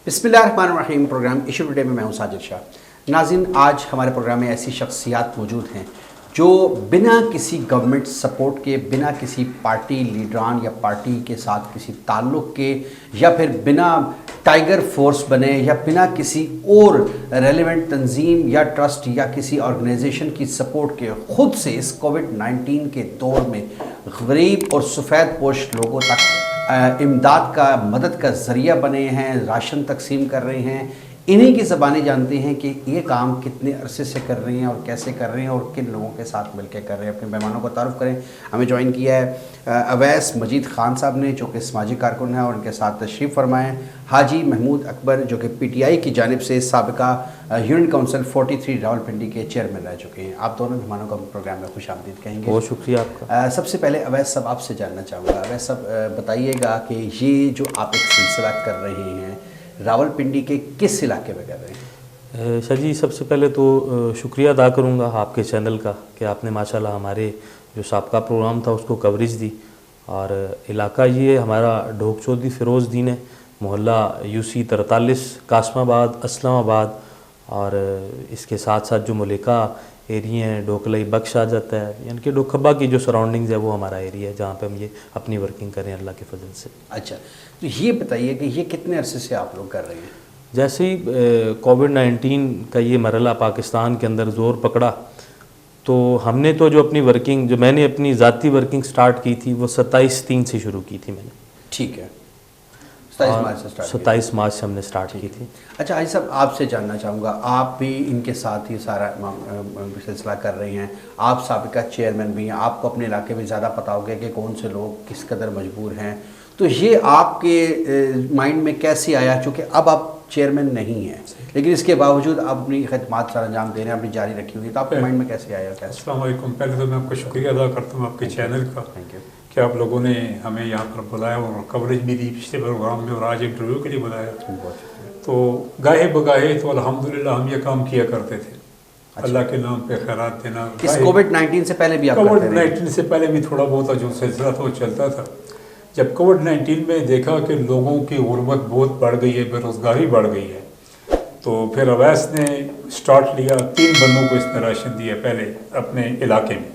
بسم اللہ الرحمن الرحیم. پروگرام ایشو ٹوڈے میں ہوں ساجد شاہ. ناظرین، آج ہمارے پروگرام میں ایسی شخصیات موجود ہیں جو بنا کسی گورنمنٹ سپورٹ کے، بنا کسی پارٹی لیڈران یا پارٹی کے ساتھ کسی تعلق کے، یا پھر بنا ٹائیگر فورس بنے، یا بنا کسی اور ریلیونٹ تنظیم یا ٹرسٹ یا کسی آرگنائزیشن کی سپورٹ کے، خود سے اس کووڈ-19 کے دور میں غریب اور سفید پوش لوگوں تک امداد کا، مدد کا ذریعہ بنے ہیں، راشن تقسیم کر رہے ہیں. انہی کی زبانیں جانتے ہیں کہ یہ کام کتنے عرصے سے کر رہے ہیں اور کیسے کر رہے ہیں اور کن لوگوں کے ساتھ مل کے کر رہے ہیں. اپنے مہمانوں کو تعارف کریں. ہمیں جوائن کیا ہے اویس مجید خان صاحب نے، جو کہ سماجی کارکن ہیں، اور ان کے ساتھ تشریف فرمائیں حاجی محمود اکبر، جو کہ پی ٹی آئی کی جانب سے سابقہ یونین کونسل 43 راولپنڈی کے چیئرمین رہ چکے ہیں. آپ دونوں مہمانوں کو پروگرام میں خوش آمدید کہیں گے. بہت شکریہ آپ کا. سب سے پہلے اویس صاحب آپ سے جاننا چاہوں گا. اویس صاحب بتائیے گا کہ یہ جو آپ ایک سلسلہ کر رہے ہیں راولپنڈی کے کس علاقے میں کر رہے ہیں؟ شاہ جی، سب سے پہلے تو شکریہ ادا کروں گا آپ کے چینل کا کہ آپ نے ماشاءاللہ ہمارے جو سابقہ پروگرام تھا اس کو کوریج دی. اور علاقہ یہ ہمارا ڈھوک چودھری فیروز دین ہے، محلہ UC 43 قاسم آباد، اسلام آباد، اور اس کے ساتھ ساتھ جو ملکہ ایریا ہیں، ڈوکلئی بخش آ جاتا ہے، یعنی کہ ڈوکھبا کی جو سراؤنڈنگز ہے وہ ہمارا ایریا ہے جہاں پہ ہم یہ اپنی ورکنگ کریں اللہ کے فضل سے. اچھا، تو یہ بتائیے کہ یہ کتنے عرصے سے آپ لوگ کر رہے ہیں؟ جیسے ہی کووڈ-19 کا یہ مرحلہ پاکستان کے اندر زور پکڑا تو ہم نے تو جو اپنی ورکنگ، جو میں نے اپنی ذاتی ورکنگ سٹارٹ کی تھی وہ 27/3 سے شروع کی تھی میں نے. ٹھیک ہے، 27 مارچ سے سٹارٹ 27 مارچ سے ہم نے سٹارٹ کی تھی. اچھا حاجی صاحب، آپ سے جاننا چاہوں گا، آپ بھی ان کے ساتھ ہی سارا سلسلہ کر رہے ہیں، آپ سابقہ چیئرمین بھی ہیں، آپ کو اپنے علاقے میں زیادہ پتہ ہوگا کہ کون سے لوگ کس قدر مجبور ہیں. تو یہ آپ کے مائنڈ میں کیسے آیا، چونکہ اب آپ چیئرمین نہیں ہیں لیکن اس کے باوجود آپ اپنی خدمات سر انجام دے رہے ہیں، اپنی جاری رکھی ہوئی ہے، تو آپ کے مائنڈ میں کیسے آیا؟ السلام علیکم. پہلے تو میں آپ کا شکریہ ادا کرتا ہوں آپ کے چینل کا کہ آپ لوگوں نے ہمیں یہاں پر بلایا اور کوریج بھی دی پچھلے پروگرام میں، اور آج انٹرویو کے لیے بلایا. تو گاہے بگاہے تو الحمدللہ ہم یہ کام کیا کرتے تھے، اللہ کے نام پہ خیرات دینا. اس کووڈ-19 سے پہلے بھی آپ کووڈ-19 سے پہلے بھی تھوڑا بہت جو سلسلہ تھا وہ چلتا تھا. جب کووڈ-19 میں دیکھا کہ لوگوں کی غربت بہت بڑھ گئی ہے، بے روزگاری بڑھ گئی ہے، تو پھر اویس نے سٹارٹ لیا. 3 بندوں کو اس نے راشن دیا پہلے اپنے علاقے میں.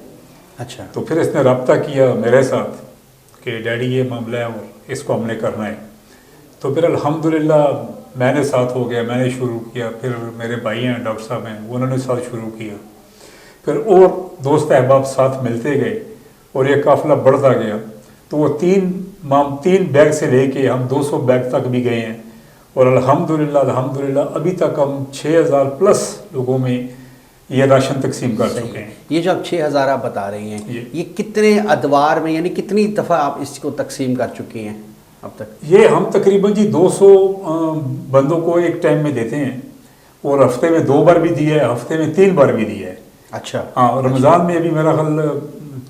اچھا، تو پھر اس نے رابطہ کیا میرے ساتھ کہ ڈیڈی یہ معاملہ ہے اور اس کو ہم نے کرنا ہے. تو پھر الحمدللہ میں نے ساتھ ہو گیا، میں نے شروع کیا. پھر میرے بھائی ہیں ڈاکٹر صاحب ہیں، انہوں نے ساتھ شروع کیا. پھر اور دوست احباب ساتھ ملتے گئے اور یہ قافلہ بڑھتا گیا. تو وہ 3 بیگ سے لے کے ہم 200 بیگ تک بھی گئے ہیں، اور الحمدللہ ابھی تک ہم 6000 پلس لوگوں میں یہ راشن تقسیم کر چکے ہیں. یہ جو آپ 6000 آپ بتا رہی ہیں، یہ کتنے ادوار میں، یعنی کتنی دفعہ آپ اس کو تقسیم کر چکی ہیں اب تک؟ یہ ہم تقریباً 200 بندوں کو ایک ٹائم میں دیتے ہیں، اور ہفتے میں 2 بار بھی دیا ہے، ہفتے میں 3 بار بھی دیا ہے. اچھا ہاں، رمضان میں ابھی میرا خیال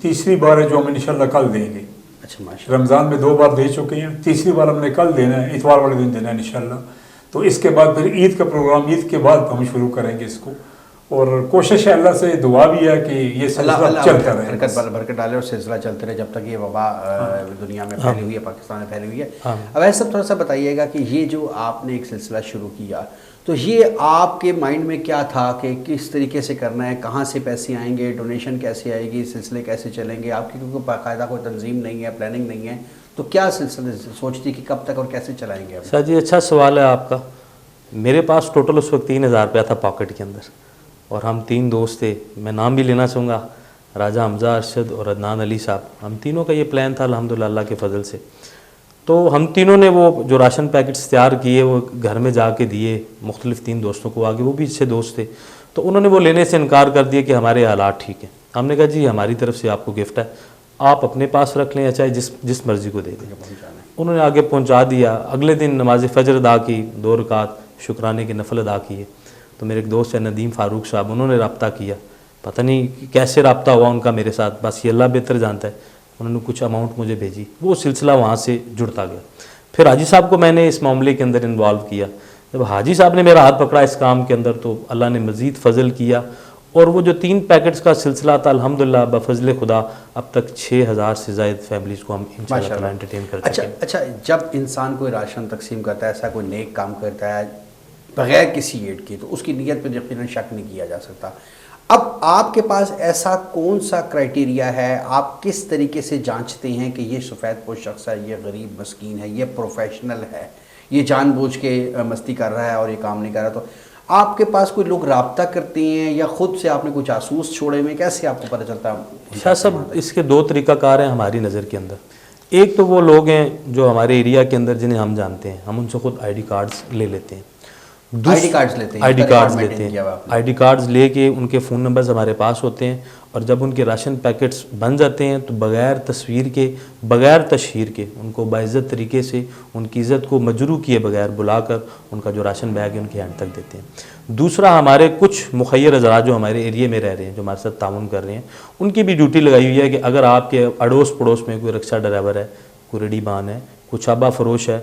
تیسری بار ہے جو ہم انشاءاللہ کل دیں گے. رمضان میں 2 بار دے چکے ہیں، تیسری بار ہم نے کل دینا ہے، اتوار والے دن دینا ہے انشاءاللہ. تو اس کے بعد پھر عید کا پروگرام، عید کے بعد ہم شروع کریں گے اس کو. اور کوشش ہے، اللہ سے دعا بھی ہے کہ یہ سلسلہ چلتا رہے، برکت ڈالے اور سلسلہ چلتے رہے جب تک یہ وبا دنیا میں پھیلی ہوئی ہے، پاکستان میں پھیلی ہوئی ہے. اب ایسا تھوڑا سا بتائیے گا کہ یہ جو آپ نے ایک سلسلہ شروع کیا تو یہ آپ کے مائنڈ میں کیا تھا کہ کس طریقے سے کرنا ہے، کہاں سے پیسے آئیں گے، ڈونیشن کیسے آئے گی، سلسلے کیسے چلیں گے؟ آپ کی کیونکہ باقاعدہ کوئی تنظیم نہیں ہے، پلاننگ نہیں ہے، تو کیا سلسلے سوچتی کہ کب تک اور کیسے چلائیں گے؟ سر جی، اچھا سوال ہے آپ کا. میرے پاس ٹوٹل اس وقت 3000 روپیہ تھا پاکٹ کے اندر، اور ہم 3 دوست تھے. میں نام بھی لینا چاہوں گا، راجہ حمزہ ارشد اور عدنان علی صاحب. ہم تینوں کا یہ پلان تھا الحمدللہ اللہ کے فضل سے. تو ہم تینوں نے وہ جو راشن پیکٹس تیار کیے وہ گھر میں جا کے دیے مختلف 3 دوستوں کو آگے، وہ بھی اچھے دوست تھے. تو انہوں نے وہ لینے سے انکار کر دیا کہ ہمارے حالات ٹھیک ہیں. ہم نے کہا جی ہماری طرف سے آپ کو گفٹ ہے، آپ اپنے پاس رکھ لیں یا چاہے جس مرضی کو دے دیں. انہوں نے آگے پہنچا دیا. اگلے دن نماز فجر ادا کی، 2 رکعت شکرانے کے نفل ادا کیے. تو میرے ایک دوست ہے ندیم فاروق صاحب، انہوں نے رابطہ کیا. پتہ نہیں کیسے رابطہ ہوا ان کا میرے ساتھ، بس یہ اللہ بہتر جانتا ہے. انہوں نے کچھ اماؤنٹ مجھے بھیجی، وہ سلسلہ وہاں سے جڑتا گیا. پھر حاجی صاحب کو میں نے اس معاملے کے اندر انوالو کیا. جب حاجی صاحب نے میرا ہاتھ پکڑا اس کام کے اندر تو اللہ نے مزید فضل کیا، اور وہ جو 3 پیکٹس کا سلسلہ تھا الحمدللہ بفضل خدا اب تک 6000 سے زائد فیملیز کو ہم انشاءاللہ تعالی انٹرٹین کر چکے ہیں. اچھا جب انسان کوئی راشن تقسیم کرتا ہے, ایسا کوئی نیک کام کرتا ہے بغیر کسی ایڈ کے, تو اس کی نیت پہ یقیناً شک نہیں کیا جا سکتا. اب آپ کے پاس ایسا کون سا کرائٹیریا ہے, آپ کس طریقے سے جانچتے ہیں کہ یہ سفید پوش شخص ہے, یہ غریب مسکین ہے, یہ پروفیشنل ہے, یہ جان بوجھ کے مستی کر رہا ہے اور یہ کام نہیں کر رہا؟ تو آپ کے پاس کوئی لوگ رابطہ کرتے ہیں یا خود سے آپ نے کوئی جاسوس چھوڑے ہوئے, کیسے آپ کو پتہ چلتا ہے؟ شاہ صاحب اس کے 2 طریقہ کار ہیں ہماری نظر کے اندر. ایک تو وہ لوگ ہیں جو ہمارے ایریا کے اندر جنہیں ہم جانتے ہیں, ہم ان سے خود آئی ڈی کارڈز لے لیتے ہیں. آئی ڈی کارڈز لے کے ان کے فون نمبرز ہمارے پاس ہوتے ہیں, اور جب ان کے راشن پیکٹس بن جاتے ہیں تو بغیر تصویر کے, بغیر تشہیر کے, ان کو باعزت طریقے سے ان کی عزت کو مجروح کیے بغیر بلا کر ان کا جو راشن بیگ ہے ان کے ہینڈ تک دیتے ہیں. دوسرا, ہمارے کچھ مخیر حضرات جو ہمارے ایریے میں رہ رہے ہیں, جو ہمارے ساتھ تعاون کر رہے ہیں, ان کی بھی ڈیوٹی لگائی ہوئی ہے کہ اگر آپ کے اڑوس پڑوس میں کوئی رکشہ ڈرائیور ہے, کوئی ریڈی بان ہے, کوئی چابا فروش ہے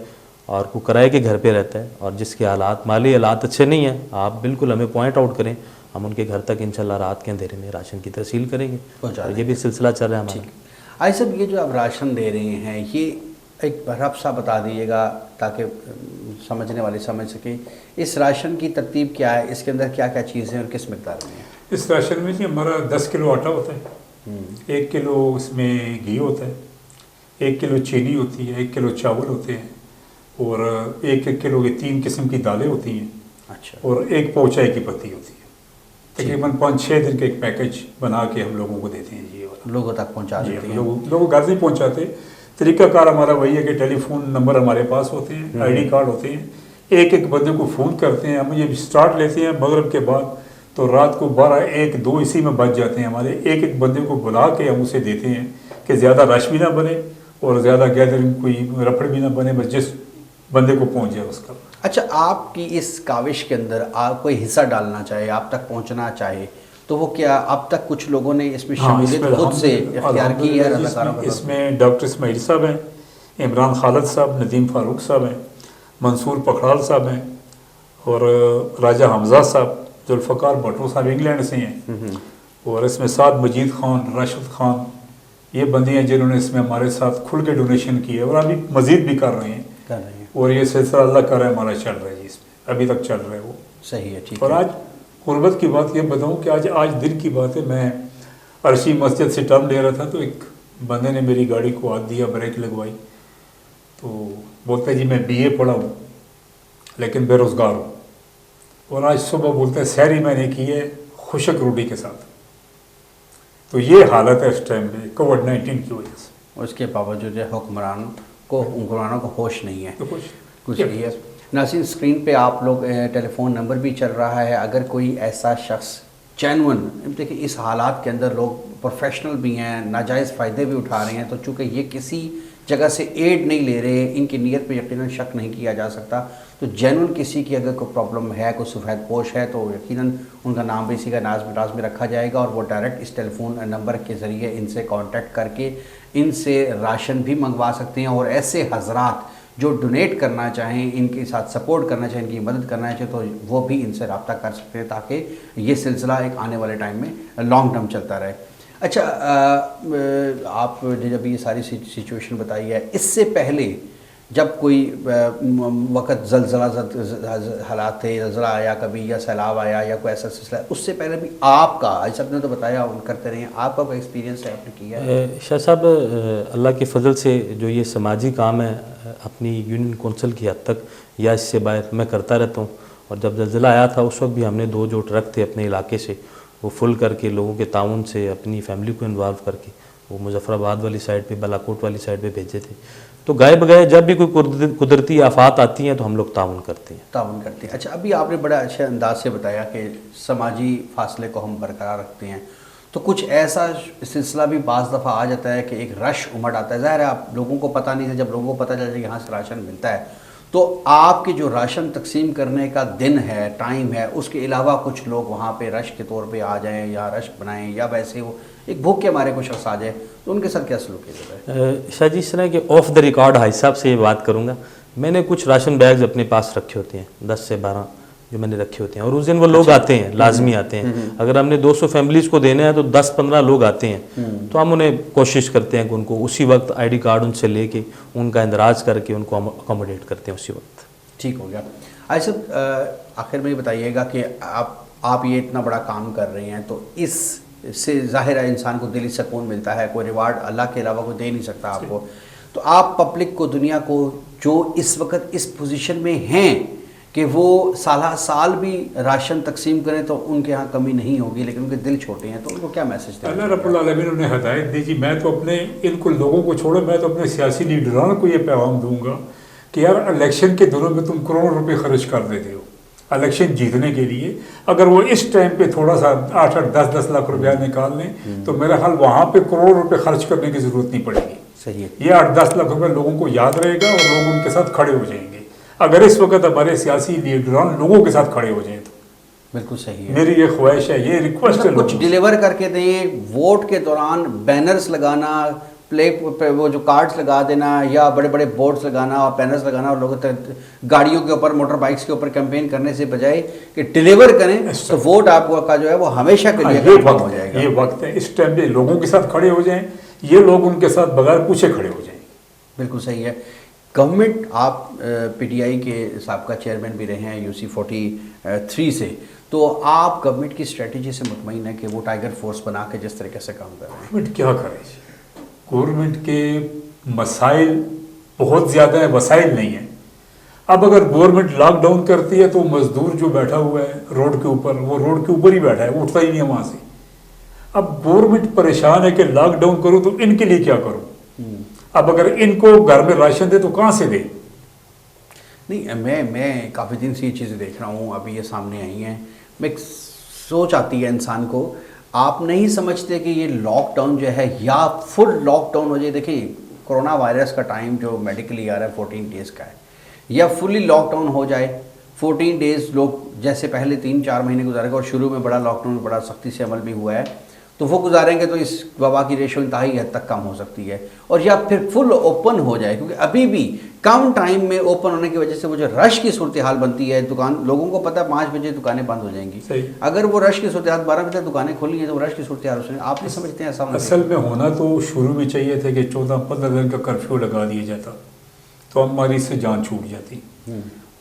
اور کوئی کرائے کے گھر پہ رہتا ہے اور جس کے حالات مالی حالات اچھے نہیں ہیں, آپ بالکل ہمیں پوائنٹ آؤٹ کریں, ہم ان کے گھر تک انشاءاللہ رات کے اندھیرے میں راشن کی ترسیل کریں گے. اور یہ بھی سلسلہ چل رہا ہے ہمارا. آئی صاحب, یہ جو آپ راشن دے رہے ہیں یہ ایک رب سا بتا دیجیے گا تاکہ سمجھنے والے سمجھ سکیں, اس راشن کی ترتیب کیا ہے, اس کے اندر کیا کیا چیزیں اور کس مقدار میں ہیں؟ اس راشن میں جی ہمارا 10 کلو آٹا ہوتا ہے, 1 کلو اس میں گھی ہوتا ہے, 1 کلو چینی ہوتی ہے, 1 کلو چاول ہوتے ہیں, اور 1 کلو کے 3 قسم کی دالیں ہوتی ہیں. اچھا. اور 1 پاؤ چائے کی پتی ہوتی ہے. تقریباً 5-6 دن کا ایک پیکج بنا کے ہم لوگوں کو دیتے ہیں جی. لوگوں تک پہنچا دیتے ہیں. لوگوں گھر نہیں پہنچاتے. طریقہ کار ہمارا وہی ہے کہ ٹیلی فون نمبر ہمارے پاس ہوتے ہیں, آئی ڈی کارڈ ہوتے ہیں, ایک بندے کو فون کرتے ہیں, ہم یہ اسٹارٹ لیتے ہیں مغرب کے بعد, تو رات کو 12-1-2 اسی میں بچ جاتے ہیں ہمارے. ایک بندے کو بلا کے ہم اسے دیتے ہیں کہ زیادہ رش بھی نہ بنے اور زیادہ گیدرنگ کوئی رفڑ بھی نہ بنے, بس جس بندے کو پہنچ جائے اس کا. اچھا, آپ کی اس کاوش کے اندر آپ کوئی حصہ ڈالنا چاہے, آپ تک پہنچنا چاہے, تو وہ کیا اب تک کچھ لوگوں نے اس میں شمولیت خود سے اختیار کی ہے؟ اس میں ڈاکٹر اسماعیل صاحب ہیں, عمران خالد صاحب, ندیم فاروق صاحب ہیں, منصور پکھڑال صاحب ہیں, اور راجہ حمزہ صاحب, ذوالفقار بھٹو صاحب انگلینڈ سے ہیں, اور اس میں سعد مجید خان, راشد خان, یہ بندے ہیں جنہوں نے اس میں ہمارے ساتھ کھل کے ڈونیشن کی ہے, اور ابھی مزید بھی کر رہے ہیں. اور یہ سلسلہ اللہ کا رہا ہمارا چل رہا ہے جی, اس میں ابھی تک چل رہا ہے وہ. صحیح ہے, ٹھیک. اور آج غربت کی بات یہ بتاؤں کہ آج دن کی بات ہے, میں عرشی مسجد سے ٹرن لے رہا تھا تو ایک بندے نے میری گاڑی کو ہاتھ دیا, بریک لگوائی, تو بولتا ہے جی میں BA پڑھا ہوں لیکن بے روزگار ہوں, اور آج صبح بولتا ہے سحری میں نے کی ہے خشک روٹی کے ساتھ. تو یہ حالت ہے اس ٹائم میں کووڈ-19 کی وجہ سے. اس کے باوجود حکمرانوں کو ہوش نہیں ہے. تو کچھ نہیں ہے. ناظرین, اسکرین پہ آپ لوگ ٹیلی فون نمبر بھی چل رہا ہے, اگر کوئی ایسا شخص جینون, دیکھیں اس حالات کے اندر لوگ پروفیشنل بھی ہیں, ناجائز فائدے بھی اٹھا رہے ہیں, تو چونکہ یہ کسی جگہ سے ایڈ نہیں لے رہے, ان کی نیت پہ یقیناً شک نہیں کیا جا سکتا, تو جینون کسی کی اگر کوئی پرابلم ہے, کوئی سفید پوش ہے, تو یقیناً ان کا نام بھی اسی کا ناز میں رکھا جائے گا, اور وہ ڈائریکٹ اس ٹیلی فون نمبر کے ذریعے ان سے کانٹیکٹ کر کے ان سے راشن بھی منگوا سکتے ہیں. اور ایسے حضرات جو ڈونیٹ کرنا چاہیں, ان کے ساتھ سپورٹ کرنا چاہیں, ان کی مدد کرنا چاہیں, تو وہ بھی ان سے رابطہ کر سکتے ہیں تاکہ یہ سلسلہ ایک آنے والے ٹائم میں لانگ ٹرم چلتا رہے. اچھا, آپ نے جب یہ ساری سچویشن بتائی ہے, اس سے پہلے جب کوئی وقت زلزلہ حالات تھے, زلزلہ آیا کبھی یا سیلاب آیا یا کوئی ایسا سلسلہ, اس سے پہلے بھی آپ کا, آج سب نے تو بتایا ان کرتے رہے ہیں, آپ کا کوئی ایکسپیرینس ہے, آپ نے کیا ہے؟ شاہ صاحب, اللہ کے فضل سے جو یہ سماجی کام ہے اپنی یونین کونسل کی حد تک یا اس سے باہر میں کرتا رہتا ہوں. اور جب زلزلہ آیا تھا اس وقت بھی ہم نے 2 جو ٹرک تھے اپنے علاقے سے وہ فل کر کے لوگوں کے تعاون سے اپنی فیملی کو انوالو کر کے وہ مظفر آباد والی سائڈ پہ, بالاکوٹ والی سائڈ پہ بھیجے تھے. تو گائے بگائے جب بھی کوئی قدرتی آفات آتی ہیں تو ہم لوگ تعاون کرتے ہیں. اچھا, ابھی آپ نے بڑا اچھے انداز سے بتایا کہ سماجی فاصلے کو ہم برقرار رکھتے ہیں, تو کچھ ایسا سلسلہ بھی بعض دفعہ آ جاتا ہے کہ ایک رش امڑ آتا ہے. ظاہر ہے آپ لوگوں کو پتہ نہیں تھا, جب لوگوں کو پتہ چل جائے کہ یہاں سے راشن ملتا ہے, تو آپ کے جو راشن تقسیم کرنے کا دن ہے, ٹائم ہے, اس کے علاوہ کچھ لوگ وہاں پہ رش کے طور پہ آ جائیں یا رش بنائیں, یا ویسے وہ ایک بھوک کے ہمارے کوئی شخص آ جائے, تو ان کے ساتھ کیا سلوک کیا جاتا ہے؟ شاہ جی, اس طرح کہ آف دا ریکارڈ حاج صاحب سے یہ بات کروں گا, میں نے کچھ راشن بیگز اپنے پاس رکھے ہوتے ہیں, 10 سے 12 جو میں نے رکھے ہوتے ہیں, اور اس دن وہ لوگ آتے ہیں, لازمی آتے ہیں. اگر ہم نے 200 فیملیز کو دینا ہے تو 10-15 لوگ آتے ہیں, تو ہم انہیں کوشش کرتے ہیں کہ ان کو اسی وقت آئی ڈی کارڈ ان سے لے کے ان کا اندراج کر کے ان کو اکوموڈیٹ کرتے ہیں اسی وقت. ٹھیک ہو گیا. صاحب آخر میں یہ بتائیے گا کہ آپ یہ اتنا بڑا کام کر رہے ہیں, تو اس سے ظاہر ہے انسان کو دلی سکون ملتا ہے, کوئی ریوارڈ اللہ کے علاوہ کوئی دے نہیں سکتا آپ کو. تو آپ پبلک کو, دنیا کو, جو اس وقت اس پوزیشن میں ہیں کہ وہ سالہ سال بھی راشن تقسیم کریں تو ان کے ہاں کمی نہیں ہوگی, لیکن ان کے دل چھوٹے ہیں, تو ان کو کیا میسج دیں؟ اللہ رب العالمین نے ہدایت دی جی. میں تو اپنے ان کو لوگوں کو چھوڑو, میں تو اپنے سیاسی لیڈران کو یہ پیغام دوں گا کہ یار الیکشن کے دنوں میں تم کروڑ روپے خرچ کر دیتے ہو الیکشن جیتنے کے لیے. اگر وہ اس ٹائم پہ تھوڑا سا 8-10 لاکھ روپیہ نکال لیں تو میرا حال وہاں پہ کروڑ روپے خرچ کرنے کی ضرورت نہیں پڑے گی. صحیح ہے. یہ 8-10 لاکھ روپے لوگوں کو یاد رہے گا اور لوگ ان کے ساتھ کھڑے ہو جائیں گے. اگر اس وقت ہمارے سیاسی لیڈران لوگوں کے ساتھ کھڑے ہو جائیں تو بالکل صحیح ہے. میری یہ خواہش ہے, یہ ریکویسٹ ہے. کچھ ڈیلیور کر کے دیں, ووٹ کے دوران بینرز لگانا, وہ جو کارڈز لگا دینا یا بڑے بڑے بورڈز لگانا اور بینرز لگانا اور لوگوں گاڑیوں کے اوپر, موٹر بائکس کے اوپر کیمپین کرنے سے بجائے کہ ڈیلیور کریں تو ووٹ آپ کا جو ہے وہ ہمیشہ کے لیے کنفرم ہو جائے گا. یہ وقت ہے اس ٹائم پہ لوگوں کے ساتھ کھڑے ہو جائیں, یہ لوگ ان کے ساتھ بغیر پوچھے کھڑے ہو جائیں. بالکل صحیح ہے. گورنمنٹ, آپ پی ٹی آئی کے سابقہ چیئرمین بھی رہے ہیں UC 43 سے, تو آپ گورنمنٹ کی اسٹریٹجی سے مطمئن ہیں کہ وہ ٹائیگر فورس بنا کے جس طریقے سے کام کر رہے ہیں؟ گورنمنٹ کیا کرے جی, گورنمنٹ کے مسائل بہت زیادہ ہیں, وسائل نہیں ہیں. اب اگر گورنمنٹ لاک ڈاؤن کرتی ہے تو مزدور جو بیٹھا ہوا ہے روڈ کے اوپر, وہ روڈ کے اوپر ہی بیٹھا ہے, اٹھتا ہی نہیں ہے وہاں سے. اب گورنمنٹ پریشان ہے کہ لاک ڈاؤن کروں تو ان کے لیے کیا کروں. اب اگر ان کو گھر میں راشن دے تو کہاں سے دے؟ نہیں, میں کافی دن سے یہ چیزیں دیکھ رہا ہوں, ابھی یہ سامنے آئی ہیں. میں سوچ آتی ہے انسان کو, آپ نہیں سمجھتے کہ یہ لاک ڈاؤن جو ہے یا فل لاک ڈاؤن ہو جائے. دیکھیں کرونا وائرس کا ٹائم جو میڈیکلی آ رہا ہے 14 ڈیز کا ہے, یا فلی لاک ڈاؤن ہو جائے 14 ڈیز, لوگ جیسے پہلے 3-4 مہینے گزارے گا اور شروع میں بڑا لاک ڈاؤن بڑا سختی سے عمل بھی ہوا ہے, تو وہ گزاریں گے تو اس وبا کی ریشو انتہائی حد تک کم ہو سکتی ہے. اور یا پھر فل اوپن ہو جائے, کیونکہ ابھی بھی کم ٹائم میں اوپن ہونے کی وجہ سے وہ جو رش کی صورتحال بنتی ہے, دکان لوگوں کو پتہ ہے 5 بجے دکانیں بند ہو جائیں گی. اگر وہ رش کی صورتحال 12 بجے دکانیں کھولی ہیں تو رش کی صورتحال اس میں آپ نہیں سمجھتے ہیں ایسا ہونا؟ اصل میں ہونا تو شروع میں چاہیے تھا کہ 14-15 دن کا کرفیو لگا دیا جاتا تو ہماری اس سے جان چھوٹ جاتی.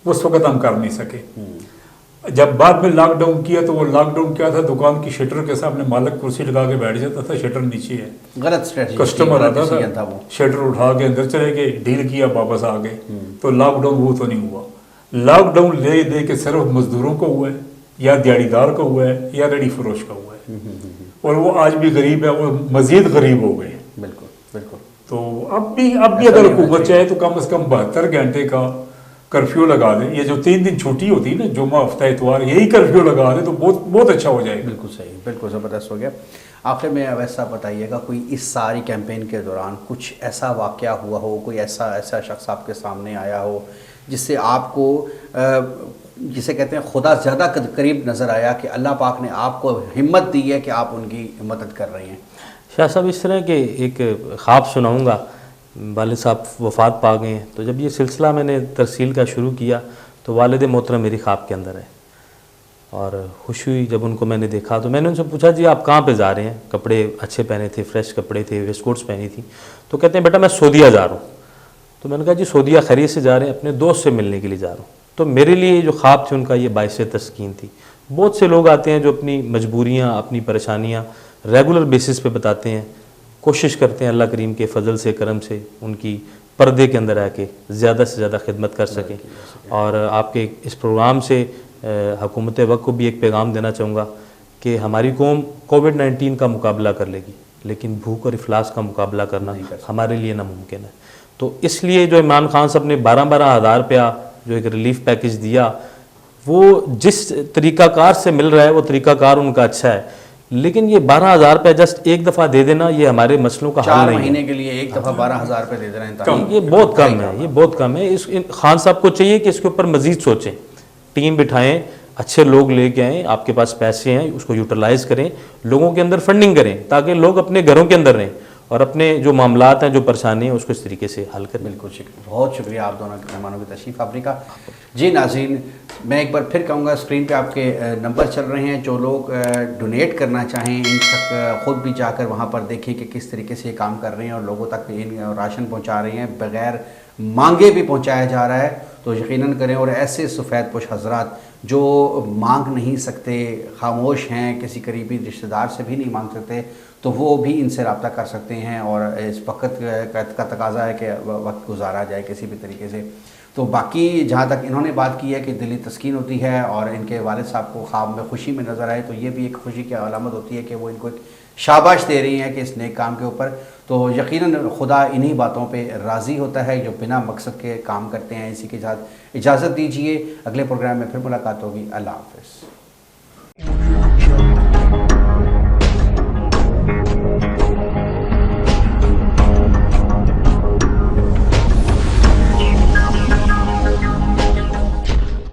اس وقت ہم کر نہیں سکے. جب بعد میں لاک ڈاؤن کیا تو وہ لاک ڈاؤن کیا تھا, دکان کی شٹر کے سامنے مالک کرسی لگا کے بیٹھ جاتا تھا, شٹر نیچے ہے, غلط اسٹریٹجی, کسٹمر آتا تھا, شٹر اٹھا کے اندر چلے گئے, ڈیل کیا, واپس آ گئے. تو لاک ڈاؤن وہ تو نہیں ہوا. لاک ڈاؤن لے دے کے صرف مزدوروں کو ہوا ہے, یا دیہڑی دار کو ہوا ہے, یا ریڈی فروش کا ہوا ہے, اور وہ آج بھی غریب ہے, وہ مزید غریب ہو گئے. بالکل بالکل. تو اب بھی اگر حکومت چاہے تو کم از کم 72 گھنٹے کا کرفیو لگا دیں. یہ جو 3 دن چھٹی ہوتی ہے نا, جمعہ ہفتہ اتوار, یہی کرفیو لگا دیں تو بہت اچھا ہو جائے گا. بالکل صحیح, بالکل زبردست ہو گیا. آخر میں ویسا بتائیے گا, کوئی اس ساری کیمپین کے دوران کچھ ایسا واقعہ ہوا ہو, کوئی ایسا شخص آپ کے سامنے آیا ہو جس سے آپ کو جسے کہتے ہیں خدا زیادہ قریب نظر آیا, کہ اللہ پاک نے آپ کو ہمت دی ہے کہ آپ ان کی مدد کر رہے ہیں؟ شاہ صاحب اس طرح کے ایک خواب سناؤں گا. والد صاحب وفات پا گئے ہیں, تو جب یہ سلسلہ میں نے ترسیل کا شروع کیا تو والد محترم میری خواب کے اندر ہے, اور خوش ہوئی جب ان کو میں نے دیکھا. تو میں نے ان سے پوچھا جی آپ کہاں پہ جا رہے ہیں؟ کپڑے اچھے پہنے تھے, فریش کپڑے تھے, ویسٹ کوٹس پہنی تھی. تو کہتے ہیں بیٹا میں سعودیہ جا رہا ہوں. تو میں نے کہا جی سعودیہ خیریت سے جا رہے ہیں؟ اپنے دوست سے ملنے کے لیے جا رہا ہوں. تو میرے لیے جو خواب تھے ان کا یہ باعث تسکین تھی. بہت سے لوگ آتے ہیں جو اپنی مجبوریاں, اپنی پریشانیاں ریگولر بیسس پہ بتاتے ہیں, کوشش کرتے ہیں اللہ کریم کے فضل سے, کرم سے ان کی پردے کے اندر آ کے زیادہ سے زیادہ خدمت کر سکیں. اور آپ کے اس پروگرام سے حکومت وقت کو بھی ایک پیغام دینا چاہوں گا کہ ہماری قوم کووڈ-19 کا مقابلہ کر لے گی, لیکن بھوک اور افلاس کا مقابلہ کرنا ہمارے لیے ناممکن ہے. تو اس لیے جو عمران خان صاحب نے 12,000 روپیہ جو ایک ریلیف پیکج دیا, وہ جس طریقہ کار سے مل رہا ہے وہ طریقہ کار ان کا اچھا ہے, لیکن یہ 12,000 روپے جسٹ ایک دفعہ دے دینا یہ ہمارے مسئلوں کا حل نہیں ہے. 4 مہینے کے لیے ایک دفعہ 12,000 روپے دے دینا یہ بہت کم ہے, یہ بہت کم ہے. خان صاحب کو چاہیے کہ اس کے اوپر مزید سوچیں, ٹیم بٹھائیں, اچھے لوگ لے کے آئیں, آپ کے پاس پیسے ہیں اس کو یوٹیلائز کریں, لوگوں کے اندر فنڈنگ کریں تاکہ لوگ اپنے گھروں کے اندر رہیں. اور اپنے جو معاملات ہیں جو پریشانی ہیں اس کو اس طریقے سے حل کریں. بالکل بہت شکریہ آپ دونوں مہمانوں کی تشریف آوری کا. جی ناظرین، میں ایک بار پھر کہوں گا اسکرین پہ آپ کے نمبر چل رہے ہیں. جو لوگ ڈونیٹ کرنا چاہیں ان تک خود بھی جا کر وہاں پر دیکھیں کہ کس طریقے سے یہ کام کر رہے ہیں اور لوگوں تک ان راشن پہنچا رہے ہیں، بغیر مانگے بھی پہنچایا جا رہا ہے. تو یقیناً کریں. اور ایسے سفید پوش حضرات جو مانگ نہیں سکتے، خاموش ہیں، کسی قریبی رشتہ دار سے بھی نہیں مانگ سکتے، تو وہ بھی ان سے رابطہ کر سکتے ہیں. اور اس وقت کا تقاضا ہے کہ وقت گزارا جائے کسی بھی طریقے سے. تو باقی جہاں تک انہوں نے بات کی ہے کہ دلی تسکین ہوتی ہے اور ان کے والد صاحب کو خواب میں خوشی میں نظر آئے، تو یہ بھی ایک خوشی کی علامت ہوتی ہے کہ وہ ان کو ایک شاباش دے رہی ہیں کہ اس نیک کام کے اوپر. تو یقیناً خدا انہی باتوں پہ راضی ہوتا ہے جو بنا مقصد کے کام کرتے ہیں. اسی کے ساتھ اجازت دیجیے، اگلے پروگرام میں پھر ملاقات ہوگی. اللہ حافظ.